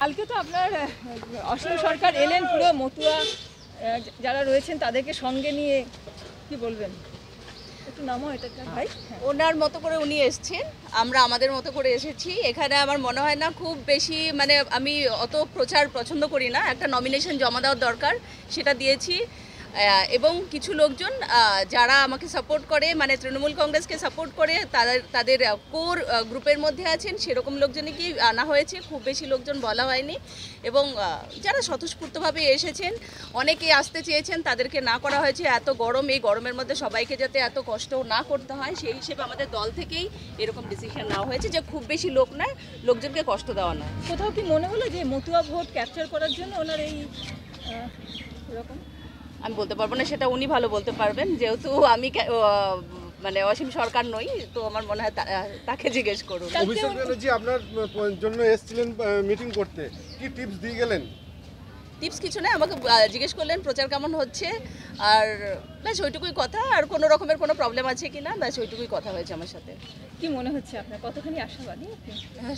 কালকে তো আপনার অসীম সরকার এলেন, পুরো মতুয়া যারা রয়েছেন তাদেরকে সঙ্গে নিয়ে, কি বলবেন? একটু নামো এটা ভাই। ওনার মতো করে উনি এসেছেন, আমরা আমাদের মতো করে এসেছি। এখানে আমার মনে হয় না খুব বেশি, মানে আমি অত প্রচার পছন্দ করি না, একটা নমিনেশন জমা দেওয়ার দরকার, সেটা দিয়েছি। এবং কিছু লোকজন যারা আমাকে সাপোর্ট করে, মানে তৃণমূল কংগ্রেসকে সাপোর্ট করে, তাদের কোর গ্রুপের মধ্যে আছেন, সেরকম লোকজনকেই আনা হয়েছে, খুব বেশি লোকজন বলা হয়নি। এবং যারা স্বতঃস্ফূর্তভাবে এসেছেন, অনেকে আসতে চেয়েছেন, তাদেরকে না করা হয়েছে। এত গরম, এই গরমের মধ্যে সবাইকে যাতে এত কষ্ট না করতে হয়, সেই হিসেবে আমাদের দল থেকেই এরকম ডিসিশন নেওয়া হয়েছে যে খুব বেশি লোক নয়, লোকজনকে কষ্ট দেওয়া নয়। কোথাও কি মনে হলো যে মতুয়া ভোট ক্যাপচার করার জন্য ওনার এই এরকম? আমি বলতে পারবো না, সেটা উনি ভালো বলতে পারবেন, যেহেতু আমি মানে অসীম সরকার নই, তো আমার মনে হয় তাকে জিজ্ঞেস করুন। অভিষেক ব্যানার্জি আপনার জন্য এসেছিলেন মিটিং করতে, কি টিপস দিয়ে গেলেন? টিপস কিছু নেই, আমাকে জিজ্ঞেস করলেন প্রচার কেমন হচ্ছে, আর ব্যাস ওইটুকুই কথা। আর কোনো রকমের কোনো প্রবলেম আছে কি না, ব্যাস ওইটুকুই কথা হয়েছে আমার সাথে। কি মনে হচ্ছে আপনার, কতখানি আশাবাদী?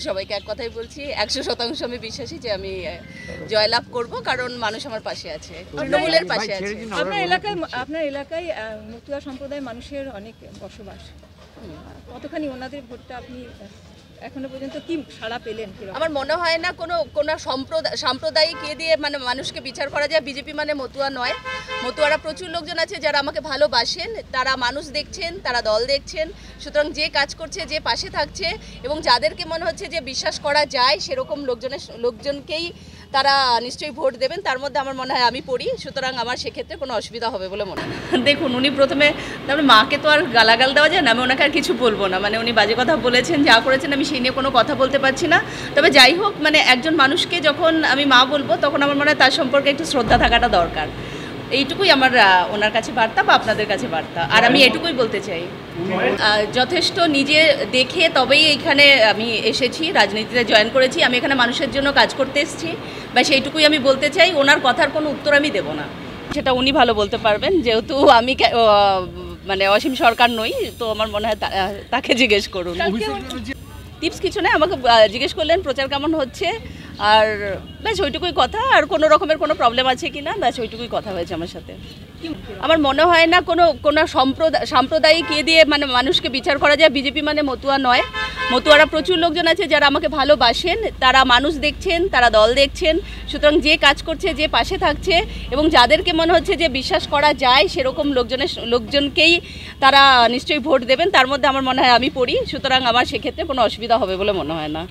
সবাইকে এক কথাই বলছি, 100% আমি বিশ্বাসী যে আমি জয়লাভ করব, কারণ মানুষ আমার পাশে আছে, তৃণমূলের পাশে আছে। আপনার এলাকায় মতুয়া সম্প্রদায়ের মানুষের অনেক বসবাস, কতখানি ওনাদের ভোটটা আপনি এখনো পর্যন্ত কি সাড়া পেলেন? আমার মনে হয় না কোনো সাম্প্রদায়িক দিয়ে মানে মানুষকে বিচার করা যায়। বিজেপি মানে মতুয়া নয়, মতুয়ারা প্রচুর লোকজন আছে যারা আমাকে ভালোবাসেন, তারা মানুষ দেখছেন, তারা দল দেখছেন। সুতরাং যে কাজ করছে, যে পাশে থাকছে, এবং যাদেরকে মনে হচ্ছে যে বিশ্বাস করা যায়, সেরকম লোকজনকেই তারা নিশ্চয়ই ভোট দেবেন। তার মধ্যে আমার মনে হয় আমি পড়ি, সুতরাং আমার সেক্ষেত্রে কোনো অসুবিধা হবে বলে মনে হয়। দেখুন, উনি প্রথমে, তারপরে মাকে তো আর গালাগাল দেওয়া যায় না, আমি ওনাকে আর কিছু বলবো না। মানে উনি বাজে কথা বলেছেন, যা করেছেন, আমি সেই নিয়ে কোনো কথা বলতে পারছি না। তবে যাই হোক, মানে একজন মানুষকে যখন আমি মা বলবো, তখন আমার মনে হয় তার সম্পর্কে একটু শ্রদ্ধা থাকাটা দরকার। এইটুকুই আমার ওনার কাছে বার্তা বা আপনাদের কাছে বার্তা। আর আমি এটুকুই বলতে চাই, যথেষ্ট নিজে দেখে তবেই এইখানে আমি এসেছি, রাজনীতিতে জয়েন করেছি। আমি এখানে মানুষের জন্য কাজ করতে এসেছি, বা সেইটুকুই আমি বলতে চাই। ওনার কথার কোনো উত্তর আমি দেব না, সেটা উনি ভালো বলতে পারবেন, যেহেতু আমি মানে অসীম সরকার নই, তো আমার মনে হয় তাকে জিজ্ঞেস করুন। টিপস কিছু নেই, আমাকে জিজ্ঞেস করলেন প্রচার কেমন হচ্ছে, আর ব্যাস ওইটুকুই কথা। আর কোনো রকমের কোনো প্রবলেম আছে কি না, ব্যাস ওইটুকুই কথা হয়েছে আমার সাথে। আমার মনে হয় না কোনো সাম্প্রদায়িক দিয়ে মানে মানুষকে বিচার করা যায়। বিজেপি মানে মতুয়া নয়, মতুয়ারা প্রচুর লোকজন আছে যারা আমাকে ভালোবাসেন, তারা মানুষ দেখছেন, তারা দল দেখছেন। সুতরাং যে কাজ করছে, যে পাশে থাকছে, এবং যাদেরকে মনে হচ্ছে যে বিশ্বাস করা যায়, সেরকম লোকজনকেই তারা নিশ্চয়ই ভোট দেবেন। তার মধ্যে আমার মনে হয় আমি পড়ি, সুতরাং আমার সেক্ষেত্রে কোনো অসুবিধা হবে বলে মনে হয় না।